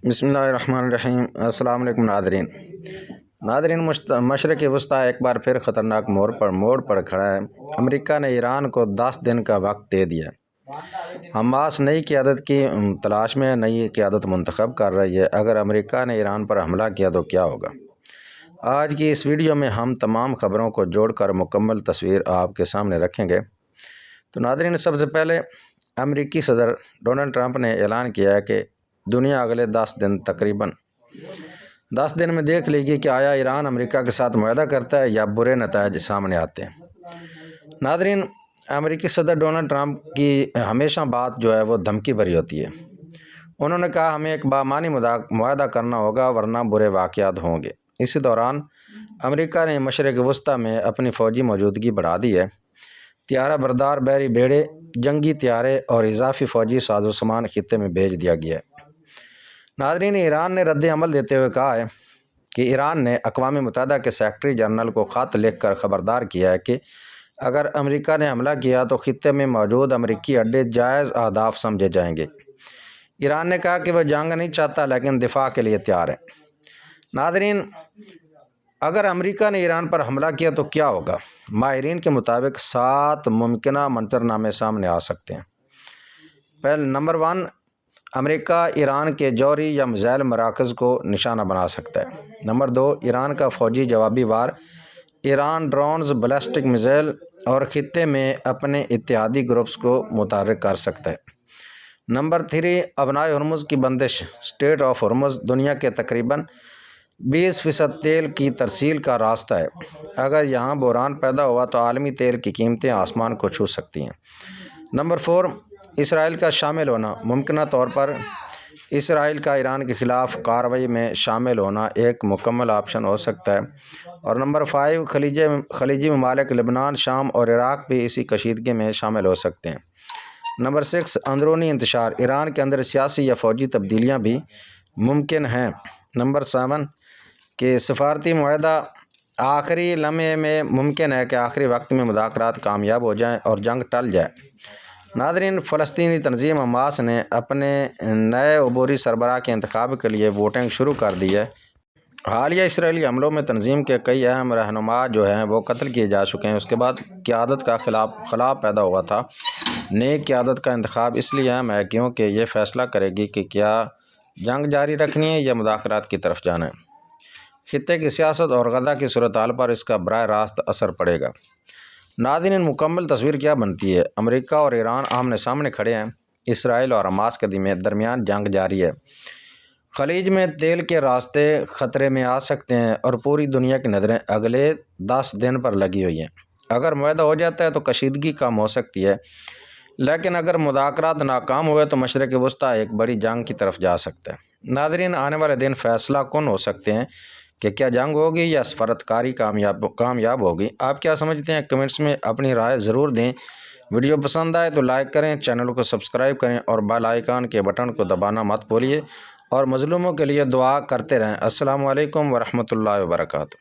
بسم اللہ الرحمن الرحیم۔ السلام علیکم ناظرین، مشرق وسطیٰ ایک بار پھر خطرناک موڑ پر کھڑا ہے۔ امریکہ نے ایران کو 10 دن کا وقت دے دیا۔ حماس نئی قیادت کی تلاش میں نئی قیادت منتخب کر رہی ہے۔ اگر امریکہ نے ایران پر حملہ کیا تو کیا ہوگا؟ آج کی اس ویڈیو میں ہم تمام خبروں کو جوڑ کر مکمل تصویر آپ کے سامنے رکھیں گے۔ تو ناظرین، سب سے پہلے امریکی صدر ڈونلڈ ٹرمپ نے اعلان کیا ہے کہ دنیا اگلے 10 دن تقریباً 10 دن میں دیکھ لے گی کہ آیا ایران امریکہ کے ساتھ معاہدہ کرتا ہے یا برے نتائج سامنے آتے ہیں۔ ناظرین، امریکی صدر ڈونلڈ ٹرمپ کی ہمیشہ بات جو ہے وہ دھمکی بھری ہوتی ہے۔ انہوں نے کہا ہمیں ایک بامعنی معاہدہ کرنا ہوگا ورنہ برے واقعات ہوں گے۔ اسی دوران امریکہ نے مشرق وسطیٰ میں اپنی فوجی موجودگی بڑھا دی ہے۔ طیارہ بردار بحری بیڑے، جنگی طیارے اور اضافی فوجی سازوسامان خطے میں بھیج دیا گیا ہے۔ ناظرین، ایران نے رد عمل دیتے ہوئے کہا ہے کہ ایران نے اقوام متحدہ کے سیکرٹری جنرل کو خط لکھ کر خبردار کیا ہے کہ اگر امریکہ نے حملہ کیا تو خطے میں موجود امریکی اڈے جائز اہداف سمجھے جائیں گے۔ ایران نے کہا کہ وہ جنگ نہیں چاہتا لیکن دفاع کے لیے تیار ہے۔ ناظرین، اگر امریکہ نے ایران پر حملہ کیا تو کیا ہوگا؟ ماہرین کے مطابق 7 ممکنہ منظرنامے سامنے آ سکتے ہیں۔ پہلے نمبر 1، امریکہ ایران کے جوہری یا میزائل مراکز کو نشانہ بنا سکتا ہے۔ نمبر 2، ایران کا فوجی جوابی وار، ایران ڈرونز، بیلسٹک میزائل اور خطے میں اپنے اتحادی گروپس کو متحرک کر سکتا ہے۔ نمبر 3، ابنائے ہرمز کی بندش، اسٹریٹ آف ہرمز دنیا کے تقریباً 20% تیل کی ترسیل کا راستہ ہے۔ اگر یہاں بحران پیدا ہوا تو عالمی تیل کی قیمتیں آسمان کو چھو سکتی ہیں۔ نمبر 4، اسرائیل کا شامل ہونا، ممکنہ طور پر اسرائیل کا ایران کے خلاف کارروائی میں شامل ہونا ایک مکمل آپشن ہو سکتا ہے۔ اور نمبر 5، خلیجی ممالک لبنان، شام اور عراق بھی اسی کشیدگی میں شامل ہو سکتے ہیں۔ نمبر 6، اندرونی انتشار، ایران کے اندر سیاسی یا فوجی تبدیلیاں بھی ممکن ہیں۔ نمبر 7، کہ سفارتی معاہدہ آخری لمحے میں ممکن ہے کہ آخری وقت میں مذاکرات کامیاب ہو جائیں اور جنگ ٹل جائے۔ ناظرین، فلسطینی تنظیم حماس نے اپنے نئے عبوری سربراہ کے انتخاب کے لیے ووٹنگ شروع کر دی ہے۔ حالیہ اسرائیلی حملوں میں تنظیم کے کئی اہم رہنما جو ہیں وہ قتل کیے جا چکے ہیں۔ اس کے بعد قیادت کا خلا پیدا ہوا تھا۔ نئی قیادت کا انتخاب اس لیے اہم ہے کیونکہ یہ فیصلہ کرے گی کہ کیا جنگ جاری رکھنی ہے یا مذاکرات کی طرف جانا ہے۔ خطے کی سیاست اور غزہ کی صورتحال پر اس کا براہ راست اثر پڑے گا۔ ناظرین، مکمل تصویر کیا بنتی ہے؟ امریکہ اور ایران آمنے سامنے کھڑے ہیں۔ اسرائیل اور حماس کے درمیان جنگ جاری ہے۔ خلیج میں تیل کے راستے خطرے میں آ سکتے ہیں اور پوری دنیا کی نظریں اگلے 10 دن پر لگی ہوئی ہیں۔ اگر معاہدہ ہو جاتا ہے تو کشیدگی کم ہو سکتی ہے، لیکن اگر مذاکرات ناکام ہوئے تو مشرق وسطیٰ ایک بڑی جنگ کی طرف جا سکتا ہے۔ ناظرین، آنے والے دن فیصلہ کن ہو سکتے ہیں کہ کیا جنگ ہوگی یا سفارت کاری کامیاب ہوگی۔ آپ کیا سمجھتے ہیں؟ کمنٹس میں اپنی رائے ضرور دیں۔ ویڈیو پسند آئے تو لائک کریں، چینل کو سبسکرائب کریں اور بیل آئیکن کے بٹن کو دبانا مت بھولیے اور مظلوموں کے لیے دعا کرتے رہیں۔ السلام علیکم ورحمۃ اللہ وبرکاتہ۔